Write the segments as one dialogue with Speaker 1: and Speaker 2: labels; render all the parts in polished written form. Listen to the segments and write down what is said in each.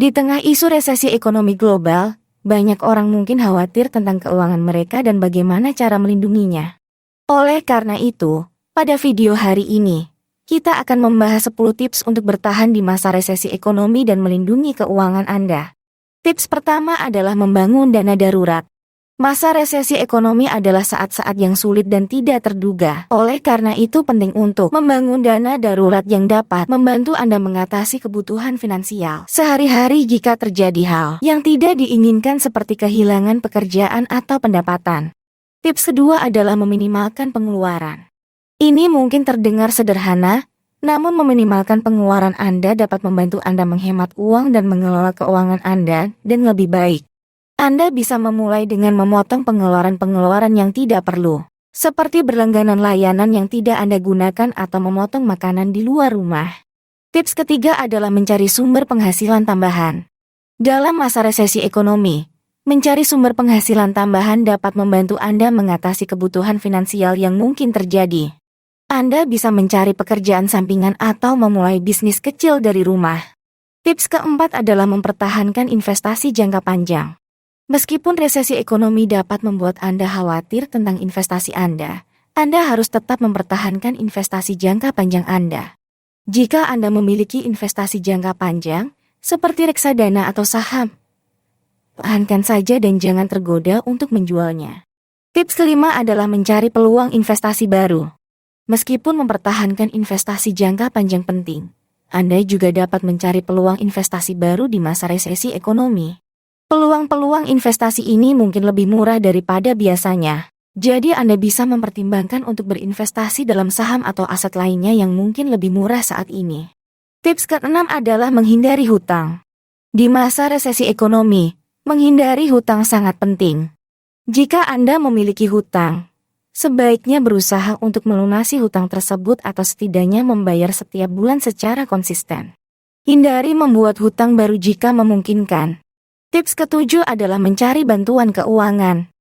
Speaker 1: Di tengah isu resesi ekonomi global, banyak orang mungkin khawatir tentang keuangan mereka dan bagaimana cara melindunginya. Oleh karena itu, pada video hari ini, kita akan membahas 10 tips untuk bertahan di masa resesi ekonomi dan melindungi keuangan Anda. Tips pertama adalah membangun dana darurat. Masa resesi ekonomi adalah saat-saat yang sulit dan tidak terduga. Oleh karena itu penting untuk membangun dana darurat yang dapat membantu Anda mengatasi kebutuhan finansial sehari-hari jika terjadi hal yang tidak diinginkan seperti kehilangan pekerjaan atau pendapatan. Tips kedua adalah meminimalkan pengeluaran. Ini mungkin terdengar sederhana, namun meminimalkan pengeluaran Anda dapat membantu Anda menghemat uang dan mengelola keuangan Anda dengan lebih baik. Anda bisa memulai dengan memotong pengeluaran-pengeluaran yang tidak perlu, seperti berlangganan layanan yang tidak Anda gunakan atau memotong makanan di luar rumah. Tips ketiga adalah mencari sumber penghasilan tambahan. Dalam masa resesi ekonomi, mencari sumber penghasilan tambahan dapat membantu Anda mengatasi kebutuhan finansial yang mungkin terjadi. Anda bisa mencari pekerjaan sampingan atau memulai bisnis kecil dari rumah. Tips keempat adalah mempertahankan investasi jangka panjang. Meskipun resesi ekonomi dapat membuat Anda khawatir tentang investasi Anda harus tetap mempertahankan investasi jangka panjang Anda. Jika Anda memiliki investasi jangka panjang, seperti reksadana atau saham, tahankan saja dan jangan tergoda untuk menjualnya. Tips kelima adalah mencari peluang investasi baru. Meskipun mempertahankan investasi jangka panjang penting, Anda juga dapat mencari peluang investasi baru di masa resesi ekonomi. Peluang-peluang investasi ini mungkin lebih murah daripada biasanya. Jadi Anda bisa mempertimbangkan untuk berinvestasi dalam saham atau aset lainnya yang mungkin lebih murah saat ini. Tips keenam adalah menghindari hutang. Di masa resesi ekonomi, menghindari hutang sangat penting. Jika Anda memiliki hutang, sebaiknya berusaha untuk melunasi hutang tersebut atau setidaknya membayar setiap bulan secara konsisten. Hindari membuat hutang baru jika memungkinkan. Tips ketujuh adalah mencari bantuan keuangan.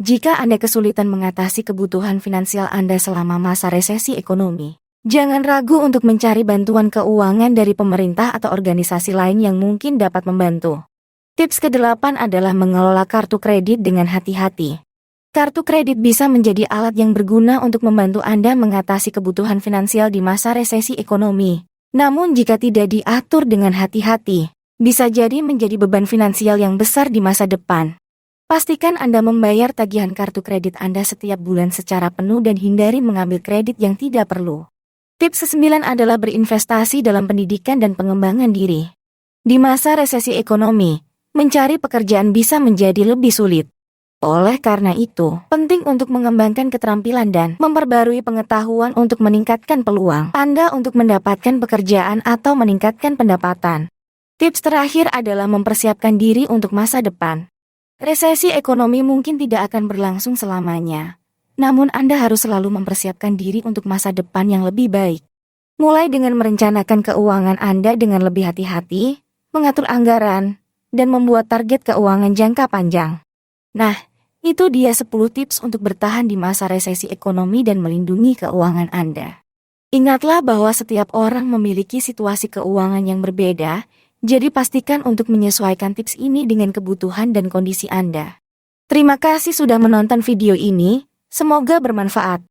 Speaker 1: Jika Anda kesulitan mengatasi kebutuhan finansial Anda selama masa resesi ekonomi, jangan ragu untuk mencari bantuan keuangan dari pemerintah atau organisasi lain yang mungkin dapat membantu. Tips kedelapan adalah mengelola kartu kredit dengan hati-hati. Kartu kredit bisa menjadi alat yang berguna untuk membantu Anda mengatasi kebutuhan finansial di masa resesi ekonomi. Namun jika tidak diatur dengan hati-hati, bisa jadi menjadi beban finansial yang besar di masa depan. Pastikan Anda membayar tagihan kartu kredit Anda setiap bulan secara penuh dan hindari mengambil kredit yang tidak perlu. Tips ke-9 adalah berinvestasi dalam pendidikan dan pengembangan diri. Di masa resesi ekonomi, mencari pekerjaan bisa menjadi lebih sulit. Oleh karena itu, penting untuk mengembangkan keterampilan dan memperbarui pengetahuan untuk meningkatkan peluang Anda untuk mendapatkan pekerjaan atau meningkatkan pendapatan. Tips terakhir adalah mempersiapkan diri untuk masa depan. Resesi ekonomi mungkin tidak akan berlangsung selamanya. Namun Anda harus selalu mempersiapkan diri untuk masa depan yang lebih baik. Mulai dengan merencanakan keuangan Anda dengan lebih hati-hati, mengatur anggaran, dan membuat target keuangan jangka panjang. Nah, itu dia 10 tips untuk bertahan di masa resesi ekonomi dan melindungi keuangan Anda. Ingatlah bahwa setiap orang memiliki situasi keuangan yang berbeda, jadi pastikan untuk menyesuaikan tips ini dengan kebutuhan dan kondisi Anda. Terima kasih sudah menonton video ini, semoga bermanfaat.